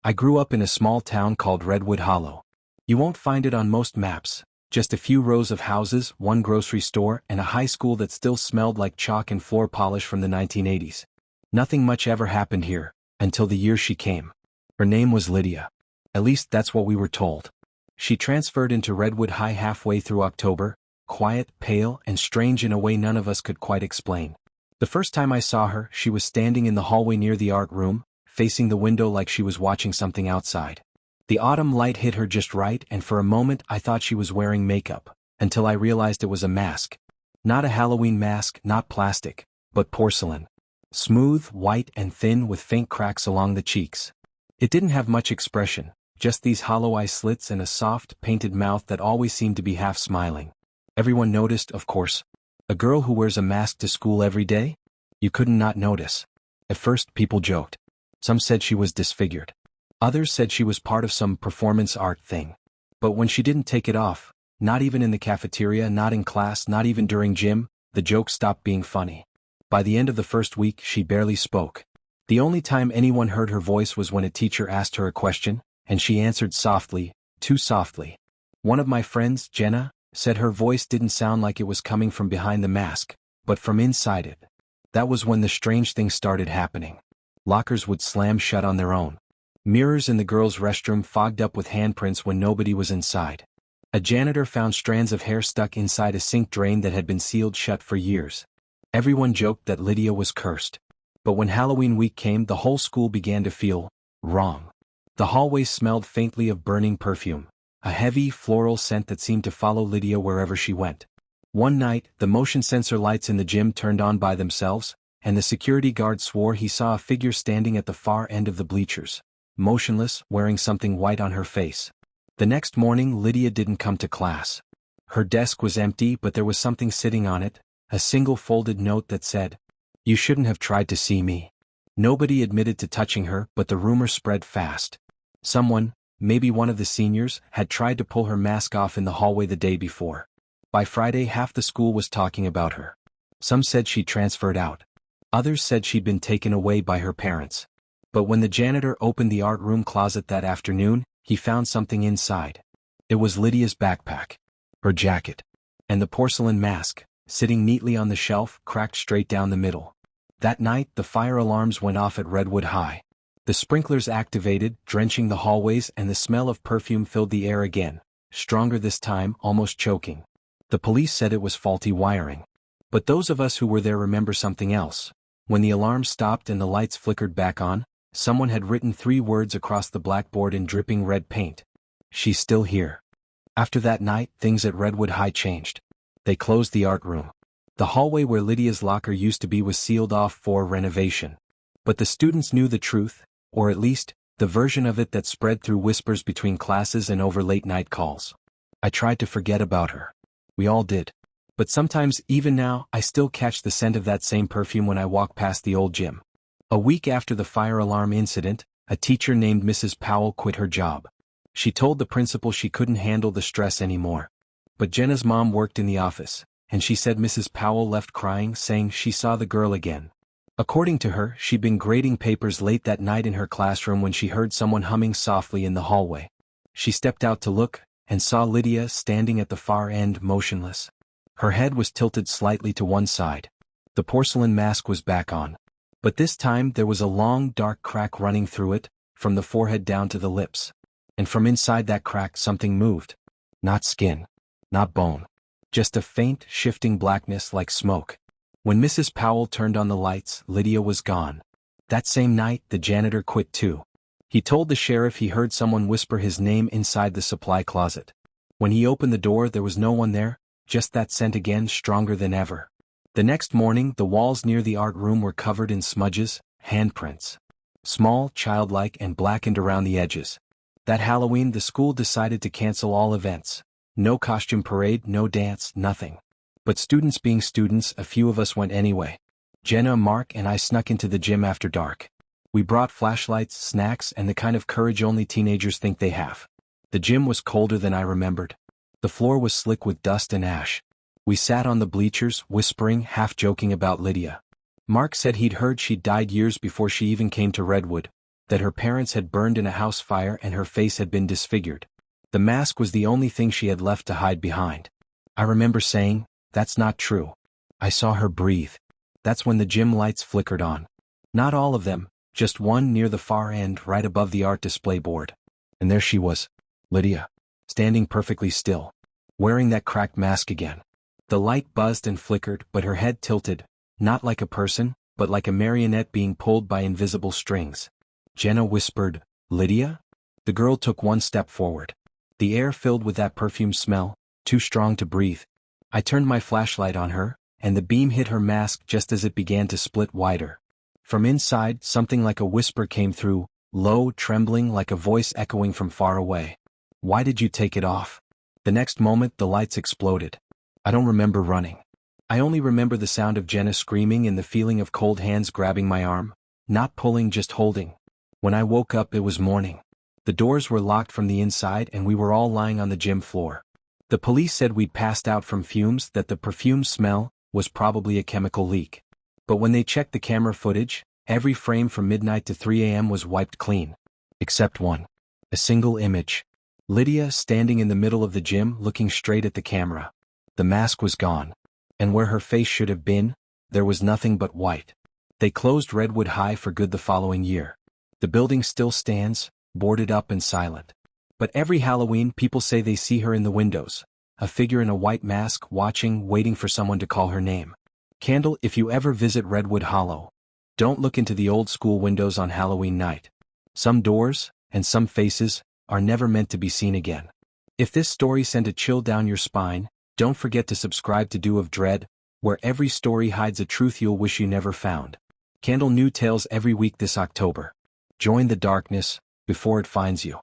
I grew up in a small town called Redwood Hollow. You won't find it on most maps, just a few rows of houses, one grocery store, and a high school that still smelled like chalk and floor polish from the 1980s. Nothing much ever happened here, until the year she came. Her name was Lydia. At least that's what we were told. She transferred into Redwood High halfway through October, quiet, pale, and strange in a way none of us could quite explain. The first time I saw her, she was standing in the hallway near the art room, facing the window like she was watching something outside. The autumn light hit her just right, and for a moment I thought she was wearing makeup, until I realized it was a mask. Not a Halloween mask, not plastic, but porcelain. Smooth, white, and thin with faint cracks along the cheeks. It didn't have much expression, just these hollow eye slits and a soft, painted mouth that always seemed to be half smiling. Everyone noticed, of course. A girl who wears a mask to school every day? You couldn't not notice. At first, people joked. Some said she was disfigured. Others said she was part of some performance art thing. But when she didn't take it off, not even in the cafeteria, not in class, not even during gym, the jokes stopped being funny. By the end of the first week, she barely spoke. The only time anyone heard her voice was when a teacher asked her a question, and she answered softly, too softly. One of my friends, Jenna, said her voice didn't sound like it was coming from behind the mask, but from inside it. That was when the strange thing started happening. Lockers would slam shut on their own. Mirrors in the girls' restroom fogged up with handprints when nobody was inside. A janitor found strands of hair stuck inside a sink drain that had been sealed shut for years. Everyone joked that Lydia was cursed. But when Halloween week came, the whole school began to feel wrong. The hallways smelled faintly of burning perfume, a heavy, floral scent that seemed to follow Lydia wherever she went. One night, the motion sensor lights in the gym turned on by themselves, and the security guard swore he saw a figure standing at the far end of the bleachers, motionless, wearing something white on her face. The next morning, Lydia didn't come to class. Her desk was empty, but there was something sitting on it, a single folded note that said, "You shouldn't have tried to see me." Nobody admitted to touching her, but the rumor spread fast. Someone, maybe one of the seniors, had tried to pull her mask off in the hallway the day before. By Friday, half the school was talking about her. Some said she transferred out. Others said she'd been taken away by her parents. But when the janitor opened the art room closet that afternoon, he found something inside. It was Lydia's backpack, her jacket, and the porcelain mask, sitting neatly on the shelf, cracked straight down the middle. That night, the fire alarms went off at Redwood High. The sprinklers activated, drenching the hallways, and the smell of perfume filled the air again, stronger this time, almost choking. The police said it was faulty wiring. But those of us who were there remember something else. When the alarm stopped and the lights flickered back on, someone had written 3 words across the blackboard in dripping red paint. "She's still here." After that night, things at Redwood High changed. They closed the art room. The hallway where Lydia's locker used to be was sealed off for renovation. But the students knew the truth, or at least, the version of it that spread through whispers between classes and over late-night calls. I tried to forget about her. We all did. But sometimes, even now, I still catch the scent of that same perfume when I walk past the old gym. A week after the fire alarm incident, a teacher named Mrs. Powell quit her job. She told the principal she couldn't handle the stress anymore. But Jenna's mom worked in the office, and she said Mrs. Powell left crying, saying she saw the girl again. According to her, she'd been grading papers late that night in her classroom when she heard someone humming softly in the hallway. She stepped out to look, and saw Lydia standing at the far end, motionless. Her head was tilted slightly to one side. The porcelain mask was back on. But this time there was a long, dark crack running through it, from the forehead down to the lips. And from inside that crack something moved. Not skin. Not bone. Just a faint, shifting blackness like smoke. When Mrs. Powell turned on the lights, Lydia was gone. That same night, the janitor quit too. He told the sheriff he heard someone whisper his name inside the supply closet. When he opened the door, there was no one there, just that scent again, stronger than ever. The next morning, the walls near the art room were covered in smudges, handprints. Small, childlike, and blackened around the edges. That Halloween, the school decided to cancel all events. No costume parade, no dance, nothing. But students being students, a few of us went anyway. Jenna, Mark, and I snuck into the gym after dark. We brought flashlights, snacks, and the kind of courage only teenagers think they have. The gym was colder than I remembered. The floor was slick with dust and ash. We sat on the bleachers, whispering, half joking about Lydia. Mark said he'd heard she'd died years before she even came to Redwood. that her parents had burned in a house fire and her face had been disfigured. The mask was the only thing she had left to hide behind. I remember saying, "That's not true." I saw her breathe. That's when the gym lights flickered on. Not all of them, just one near the far end right above the art display board. And there she was, Lydia, standing perfectly still, wearing that cracked mask again. The light buzzed and flickered, but her head tilted, not like a person, but like a marionette being pulled by invisible strings. Jenna whispered, "Lydia?" The girl took one step forward. The air filled with that perfume smell, too strong to breathe. I turned my flashlight on her, and the beam hit her mask just as it began to split wider. From inside, something like a whisper came through, low, trembling like a voice echoing from far away. "Why did you take it off?" The next moment the lights exploded. I don't remember running. I only remember the sound of Jenna screaming and the feeling of cold hands grabbing my arm, not pulling, just holding. When I woke up it was morning. The doors were locked from the inside and we were all lying on the gym floor. The police said we'd passed out from fumes, that the perfume smell was probably a chemical leak. But when they checked the camera footage, every frame from midnight to 3 a.m. was wiped clean. Except one. A single image. Lydia standing in the middle of the gym looking straight at the camera. The mask was gone. And where her face should have been, there was nothing but white. They closed Redwood High for good the following year. The building still stands, boarded up and silent. But every Halloween people say they see her in the windows, a figure in a white mask watching, waiting for someone to call her name. Candle, if you ever visit Redwood Hollow, don't look into the old school windows on Halloween night. Some doors, and some faces, are never meant to be seen again. If this story sent a chill down your spine, don't forget to subscribe to Do of Dread, where every story hides a truth you'll wish you never found. Candle new tales every week this October. Join the darkness before it finds you.